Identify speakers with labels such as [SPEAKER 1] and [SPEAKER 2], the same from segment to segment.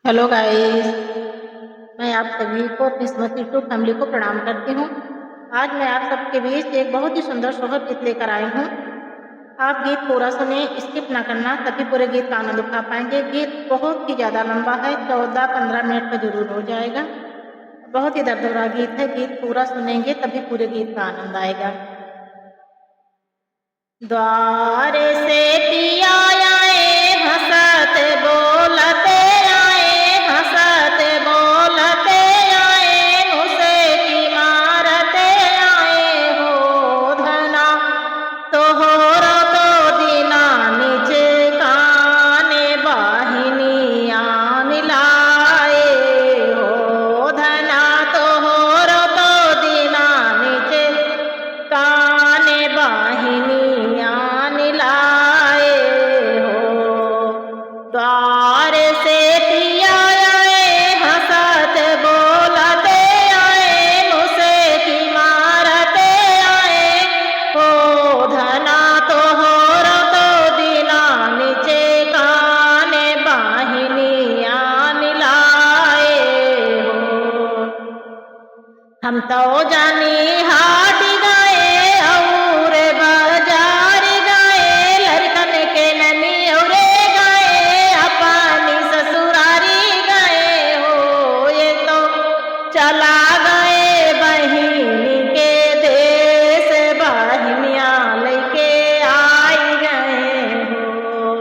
[SPEAKER 1] Hello guys. मैं आप सभी को अपनी स्मृति टू फैमिली को प्रणाम करती हूँ। आज मैं आप सबके बीच एक बहुत ही सुंदर सोहर गीत लेकर आई हूँ। आप गीत पूरा सुने, स्किप ना करना, तभी पूरे गीत का आनंद उठा पाएंगे। गीत बहुत ही ज़्यादा लंबा है, 14-15 मिनट का जरूर हो जाएगा। बहुत ही दर्द भरा गीत है। गीत पूरा सुनेंगे तभी पूरे गीत का आनंद आएगा। द्वार से पिया आए हंसत बोलते आए, हंसत बोलते आए, मुझसे की मारते आए हो धना तोहरो तो दीना निज काने बाहिनी आन लाए हो धना तोहरो तो दीना निज काने बाहिनी आन लाए हो। द्वार से पिया आए हंसत बोलते आए, मुझसे की मारते आए हो धना तोहरो तो दीना नीचे काने बाहिनी आन लाए हो। हम तो जानी हाट गए और बाजार गए, लड़कन के ननी और गए, अपनी ससुरारी गए हो। ये तो चला गए बहिन के देश, बहिनियाँ लेके आई गए हो।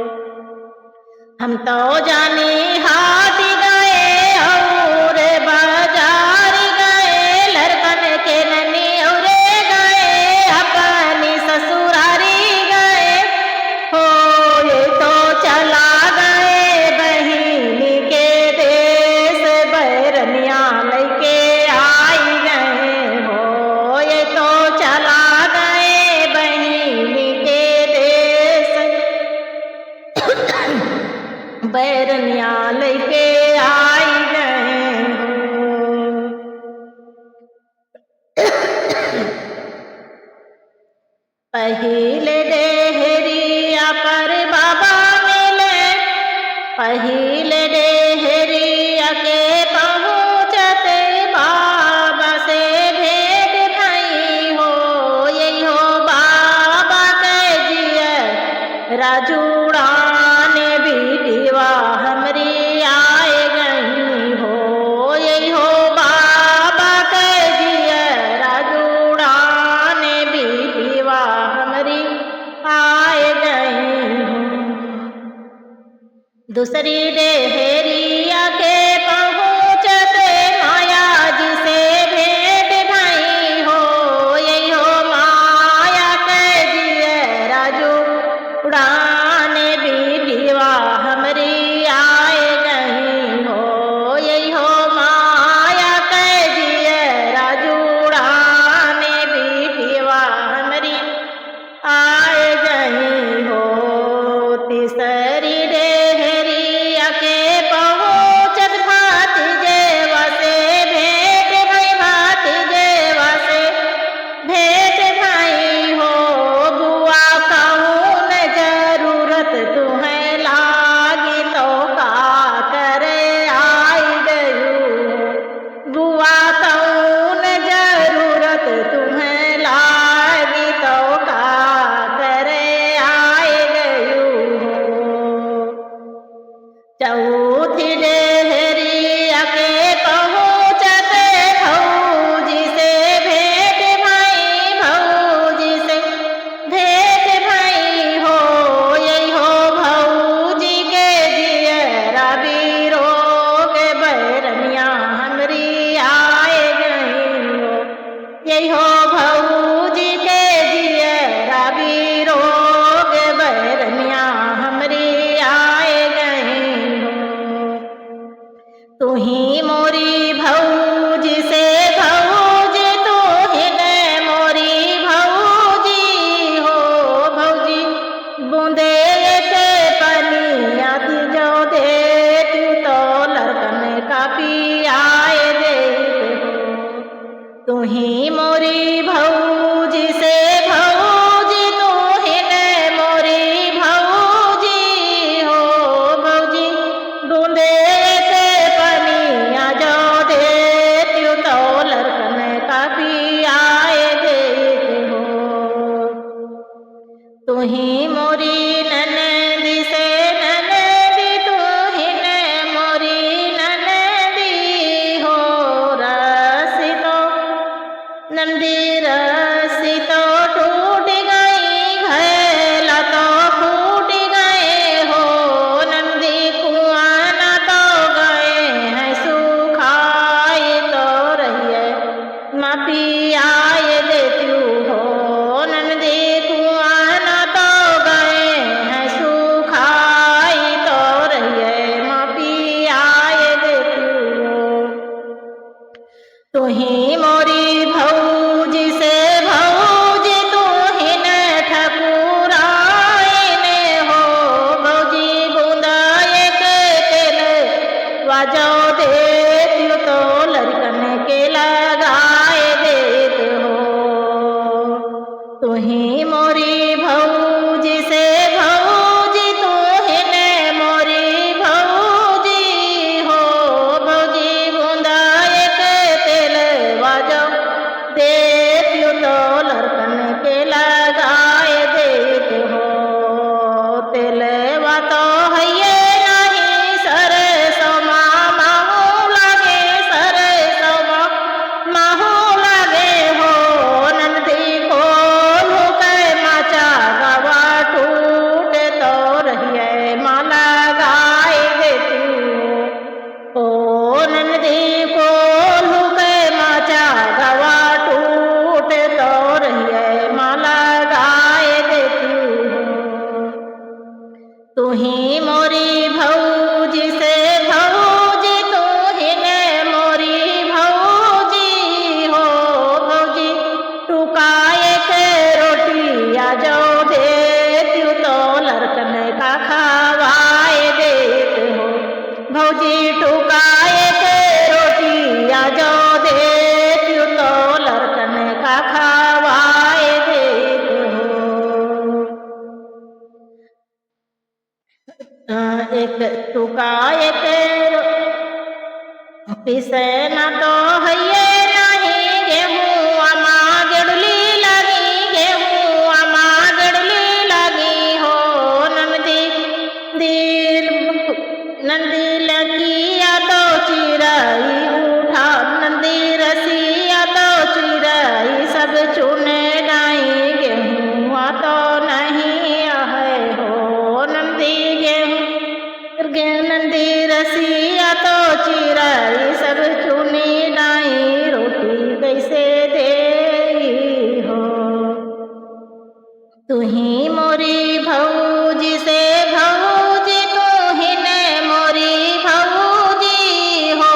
[SPEAKER 1] हम तो जानी हाट गए और बाजार गए, लड़कन के ननी और गए, अपनी ससुरारी गए हो। ये तो चला गए बहिन के देश, बैरनियाँ लेके आई गए हो। ये तो चला गए बहिन के देश, बैरनियाँ लेके आई गए हो। पहिले डेहरिया पर बाबा मिले, पहिले डेहरिया के पहुँचते बाबा से भेंट भई हो। यही हो बाबा के जिया राजुड़ान बीटिवा हमरी आए गई हो। यही हो बाबा के जिया राजुड़ान बीटिवा हमरी आए गई हो। दूसरी डेहरिया के पहुँचते माया जी से भेंट भई हो। यही हो माया के जिया राजू उड़ान बीटिवा हमरी आए गई हो। यही हो माया के जिया राजू उड़ान बीटिवा हमरी आए गई हो। तीसरी डेहरिया के पहुँचत भातीजेवा से भेंट भई, भातीजेवा से भेंट भई हो। बुआ कौन जरूरत तुम्हें लागी तो का करे आई गई। बुआ कौन जरूरत तुम्हें लागी तो का करे आई गई हो। चौथी डेहरिया के पहुँचते भौजी से भेंट भई, भौजी से भेंट भई हो। यही हो भौजी के जियरा बीरो के बैरनियाँ हमरी आए गई हो। यही हो भौजी के जियरा बीरो के बैरनियाँ हमरी आए गई हो। तू ही मोरी भौजी से भौजी, तू ही ने मोरी भौजी हो। भौजी बूंदे के पनिया जो दे तू तो लड़कन का पियाए देते हो। तू ही मोरी भौजी से भौजी, तू ही ने मोरी भौजी हो। भौजी बूंदे के वाजो देत तो लड़कन के लगाए देत हो। तुही मोरी भौजी से भौजी तुही ने मोरी भौजी हो। भौजी बूंदा एक तेल वाजो देत तो लड़कन के लगाए देत हो। तेलवा तो हइये नहीं सरसों माहू लागे सरसों माहू लागे हो। नंदी को लुकै माचा गवा टूट तो रहिए माला गाय देती हो। नंदी को लुकै माचा गवा टूट तो रहिए माला गाय देती हो। तुही मोरी भौजी से भौजी तुही ने मोरी भौजी हो। भौजी टुकाए के रोटी आ जाओ देती तो लड़कन का खवाए देत हो। भौजी टुकाए के रोटी आ जाओ देती तो लड़कन का खवाए देत हो। एक टुका एक पिसे ना तो हइये नहीं गेहूँ आमा गेड़ली लगी गेहूँ आमा गेड़ली लगी हो। नंदी लकिया तो चिराई उठा नंदी रसिया तो चिराई सब चुने डाई गेहूँ तो नहीं है हो। नंदी नंदी रसिया तो चिराई सब चुनी डाई रोटी कैसे दे हो। तुही मोरी भौजी से भौजी तुही ने मोरी भौजी हो।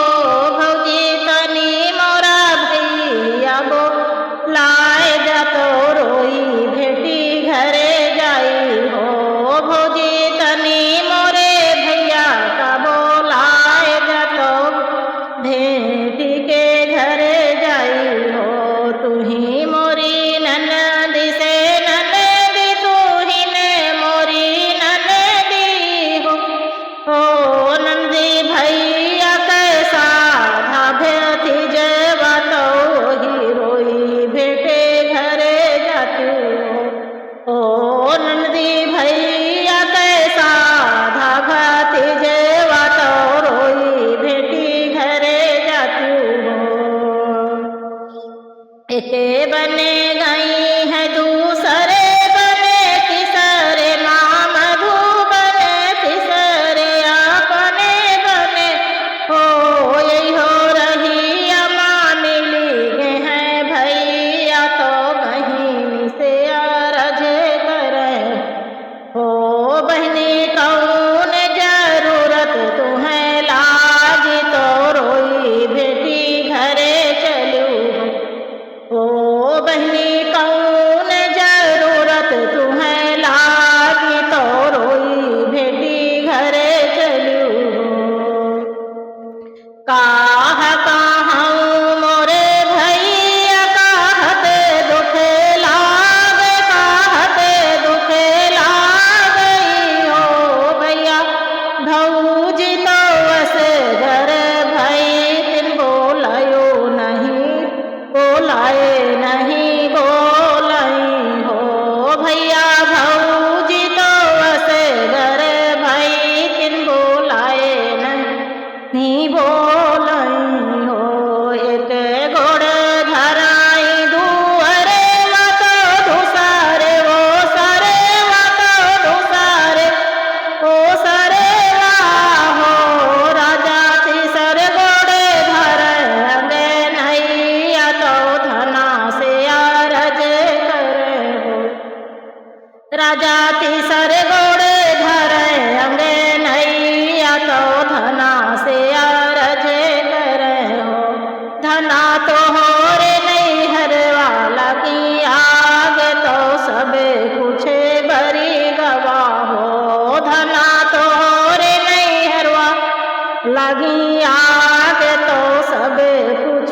[SPEAKER 1] लागी आग तो सब कुछ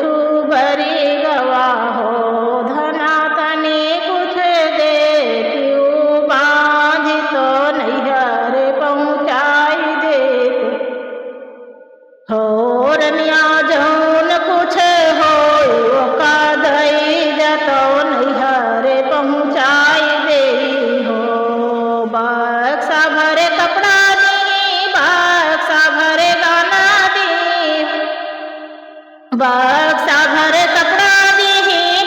[SPEAKER 1] बरी गवा हो धना तने कुछ दे क्यों बांध तो नैहर पहुँचाई दे हो रनिया जौन कुछ हो का दई जतो नैहर पहुँचाई दे हो बक्सा भरे कपड़ा दी बक्सा भरे गाना दी बक्सा भरे कपड़ा दी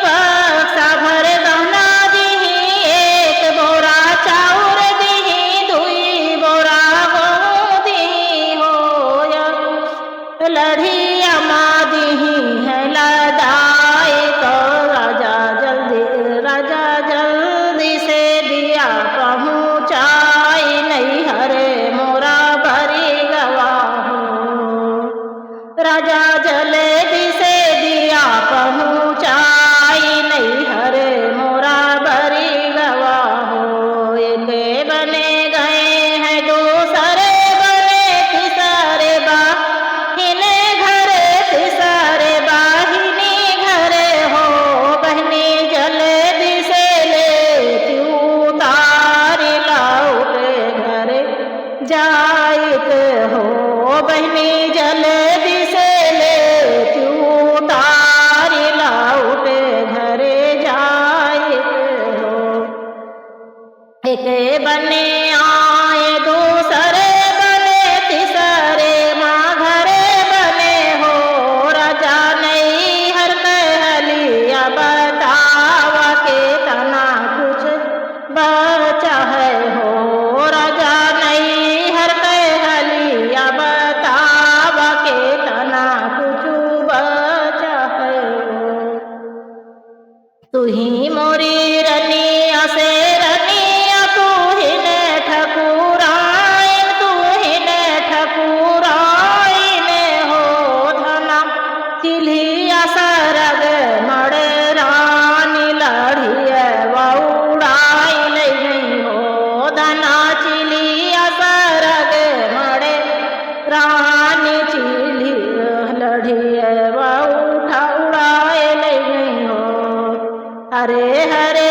[SPEAKER 1] बक्सा भरे गहना दी एक बोरा चाउर दी दुई बोरा गहूँ दी हो लड़िया माँ दी है लदाई तो राजा जल्दी से दिया पहुँचाई नहीं हरे मोरा भरी गवा हो राजा जल्दी से दिया पहुँचाई नहीं हरे मोरा भरी गवा हो एक बने गए हैं दूसरे बने तीसरे बाहिने घरे तीसरे बाहिनी घरे हो बहनी जल्दी से ले क्यों तारी लाउटे घरे जाइत हो बहनी जल्दी से ले क्यों तारी लाउटे घरे जाइत हो एक बने आए दूसरे बने तीसरे माँ घरे बने हो राजा नहीं हर कहलिया बतावा के तना कुछ बचा है हो राजा नहीं हर कहलिया बतावा के तना कुछ बचा है हो तू ही मोरी रनिया से रनिया तू ही ने ठकुराइन तू ही ने ठकुराइन हो धना चिल्हिया सरग मड़े रानी लड़िया वउड़ाई नहीं हो धना चिल्हिया सरग मड़े रानी चिल्ही लड़िया वउठा उड़ाए नहीं हो हरे हरे